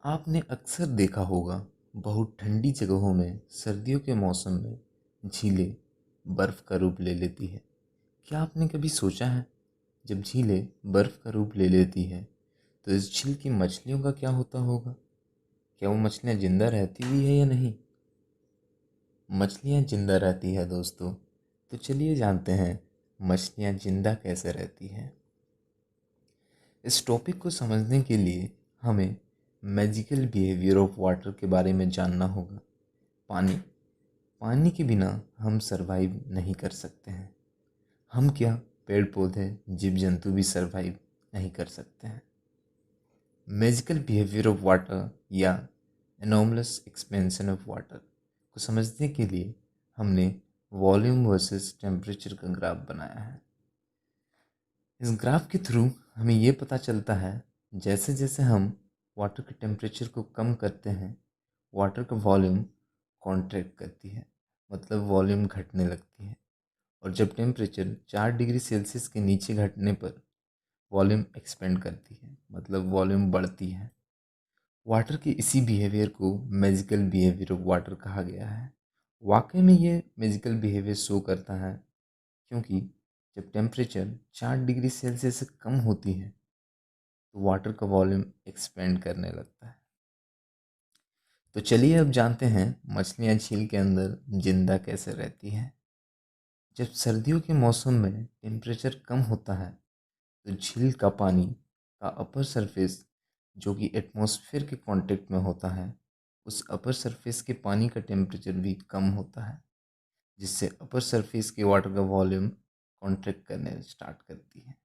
आपने अक्सर देखा होगा बहुत ठंडी जगहों में सर्दियों के मौसम में झीलें बर्फ़ का रूप ले लेती है। क्या आपने कभी सोचा है जब झीलें बर्फ़ का रूप ले लेती है तो इस झील की मछलियों का क्या होता होगा? क्या वो मछलियाँ जिंदा रहती भी है या नहीं? मछलियाँ जिंदा रहती है दोस्तों। तो चलिए जानते हैं मछलियाँ जिंदा कैसे रहती हैं। इस टॉपिक को समझने के लिए हमें मैजिकल बिहेवियर ऑफ वाटर के बारे में जानना होगा। पानी पानी के बिना हम सरवाइव नहीं कर सकते हैं। हम क्या, पेड़ पौधे जीव जंतु भी सरवाइव नहीं कर सकते हैं। मैजिकल बिहेवियर ऑफ वाटर या एनॉमलस एक्सपेंशन ऑफ वाटर को समझने के लिए हमने वॉल्यूम वर्सेस टेम्परेचर का ग्राफ बनाया है। इस ग्राफ के थ्रू हमें ये पता चलता है जैसे जैसे हम वाटर के टेम्परेचर को कम करते हैं वाटर का वॉल्यूम कॉन्ट्रैक्ट करती है, मतलब वॉल्यूम घटने लगती है। और जब टेम्परेचर 4 डिग्री सेल्सियस के नीचे घटने पर वॉल्यूम एक्सपेंड करती है, मतलब वॉल्यूम बढ़ती है। वाटर के इसी बिहेवियर को मैजिकल बिहेवियर ऑफ वाटर कहा गया है। वाकई में ये मैजिकल बिहेवियर शो करता है क्योंकि जब टेम्परेचर 4 डिग्री सेल्सियस से कम होती है तो वाटर का वॉल्यूम एक्सपेंड करने लगता है। तो चलिए अब जानते हैं मछलियाँ झील के अंदर जिंदा कैसे रहती हैं। जब सर्दियों के मौसम में टेम्परेचर कम होता है तो झील का पानी का अपर सरफेस, जो कि एटमॉस्फेयर के कांटेक्ट में होता है, उस अपर सरफेस के पानी का टेम्परेचर भी कम होता है, जिससे अपर सरफेस के वाटर का वॉल्यूम कॉन्ट्रैक्ट करने स्टार्ट करती है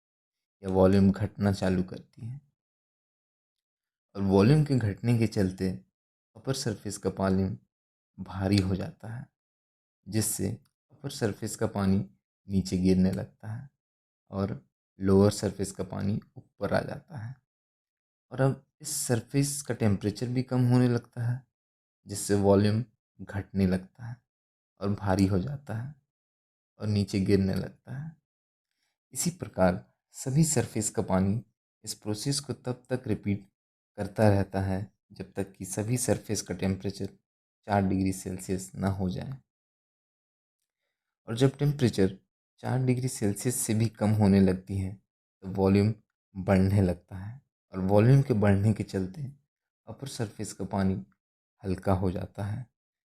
या वॉल्यूम घटना चालू करती है। और वॉल्यूम के घटने के चलते अपर सरफेस का पानी भारी हो जाता है, जिससे अपर सरफेस का पानी नीचे गिरने लगता है और लोअर सरफेस का पानी ऊपर आ जाता है। और अब इस सरफेस का टेम्परेचर भी कम होने लगता है, जिससे वॉल्यूम घटने लगता है और भारी हो जाता है और नीचे गिरने लगता है। इसी प्रकार सभी सरफेस का पानी इस प्रोसेस को तब तक रिपीट करता रहता है जब तक कि सभी सरफेस का टेम्परेचर 4 डिग्री सेल्सियस ना हो जाए। और जब टेम्परेचर 4 डिग्री सेल्सियस से भी कम होने लगती है तो वॉल्यूम बढ़ने लगता है और वॉल्यूम के बढ़ने के चलते अपर सरफेस का पानी हल्का हो जाता है,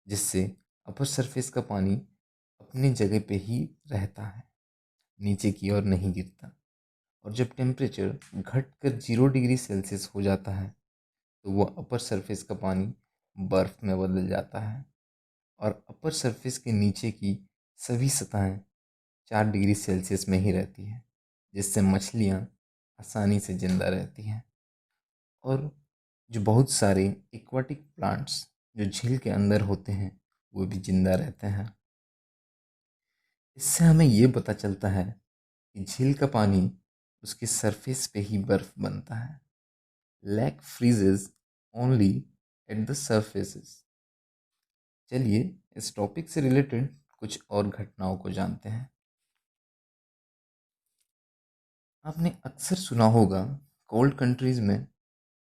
जिससे अपर सरफेस का पानी अपनी जगह पे ही रहता है, नीचे की ओर नहीं गिरता। और जब टेम्परेचर घटकर 0 डिग्री सेल्सियस हो जाता है तो वह अपर सरफेस का पानी बर्फ़ में बदल जाता है और अपर सरफेस के नीचे की सभी सतहें 4 डिग्री सेल्सियस में ही रहती हैं, जिससे मछलियाँ आसानी से ज़िंदा रहती हैं। और जो बहुत सारे एक्वाटिक प्लांट्स जो झील के अंदर होते हैं वो भी ज़िंदा रहते हैं। इससे हमें ये पता चलता है कि झील का पानी उसकी सरफेस पे ही बर्फ़ बनता है। Lake freezes only at the surfaces. चलिए इस टॉपिक से रिलेटेड कुछ और घटनाओं को जानते हैं। आपने अक्सर सुना होगा कोल्ड कंट्रीज में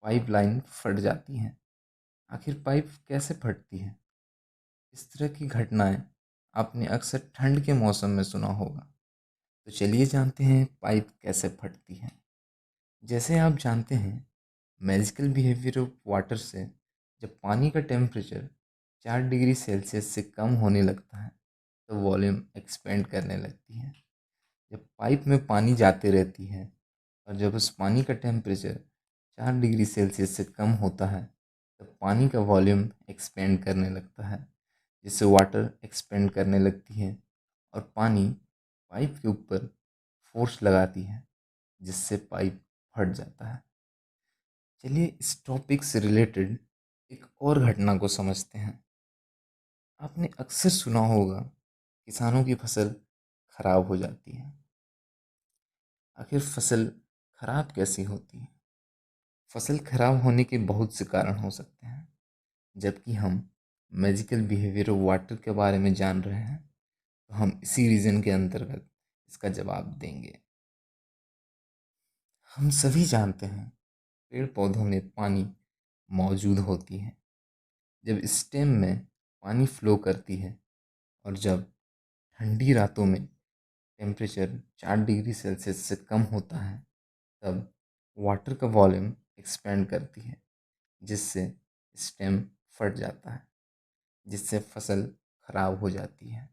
पाइपलाइन फट जाती हैं। आखिर पाइप कैसे फटती है? इस तरह की घटनाएं आपने अक्सर ठंड के मौसम में सुना होगा। तो चलिए जानते हैं पाइप कैसे फटती है। जैसे आप जानते हैं मैजिकल बिहेवियर ऑफ वाटर से जब पानी का टेम्परेचर 4 डिग्री सेल्सियस से कम होने लगता है तो वॉल्यूम एक्सपेंड करने लगती है। जब पाइप में पानी जाते रहती है और जब उस पानी का टेम्परेचर 4 डिग्री सेल्सियस से कम होता है तब पानी का वॉल्यूम एक्सपेंड करने लगता है, जिससे वाटर एक्सपेंड करने लगती है और पानी पाइप के ऊपर फोर्स लगाती है, जिससे पाइप फट जाता है। चलिए इस टॉपिक से रिलेटेड एक और घटना को समझते हैं। आपने अक्सर सुना होगा किसानों की फसल खराब हो जाती है। आखिर फसल खराब कैसी होती है? फसल खराब होने के बहुत से कारण हो सकते हैं। जबकि हम मैजिकल बिहेवियर ऑफ वाटर के बारे में जान रहे हैं तो हम इसी रीज़न के अंतर्गत इसका जवाब देंगे। हम सभी जानते हैं पेड़ पौधों में पानी मौजूद होती हैं। जब स्टेम में पानी फ्लो करती है और जब ठंडी रातों में टेम्परेचर 4 डिग्री सेल्सियस से कम होता है, तब वाटर का वॉल्यूम एक्सपेंड करती है, जिससे स्टेम फट जाता है, जिससे फसल खराब हो जाती है।